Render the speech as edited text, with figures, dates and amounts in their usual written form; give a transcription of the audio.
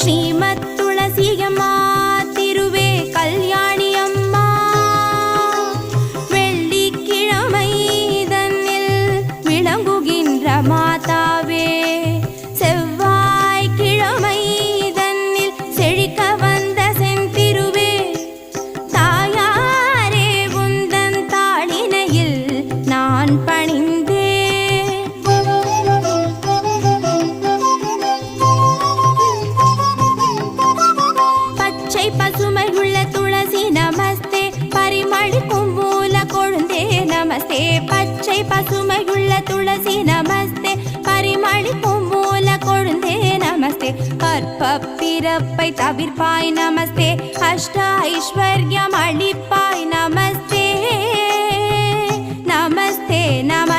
ஸ்ரீமத் துளசியம்மா திருவே கல்யாணி அம்மா வெள்ளிக்கிழமை தன்னில் விளங்குகின்ற மாதாவே செவ்வாய்க்கிழமை தன்னில் செழிக்க வந்த செந்திருவே தாயாரே உந்தன் தாளினையில் நான் பணிந்தே பச்சை பசுமையுள்ள துளசி நமஸ்தே பரிமளிக்கும் மூல கொழுந்தே நமஸ்தே பச்சை பசுமையுள்ள துளசி நமஸ்தே பரிமளிக்கும் மூல கொழுந்தே நமஸ்தே கற்பப் பிறப்பை தவிர்ப்பாய் நமஸ்தே அஷ்ட ஐஸ்வர்யம் அளிப்பாய் நமஸ்தே நமஸ்தே நம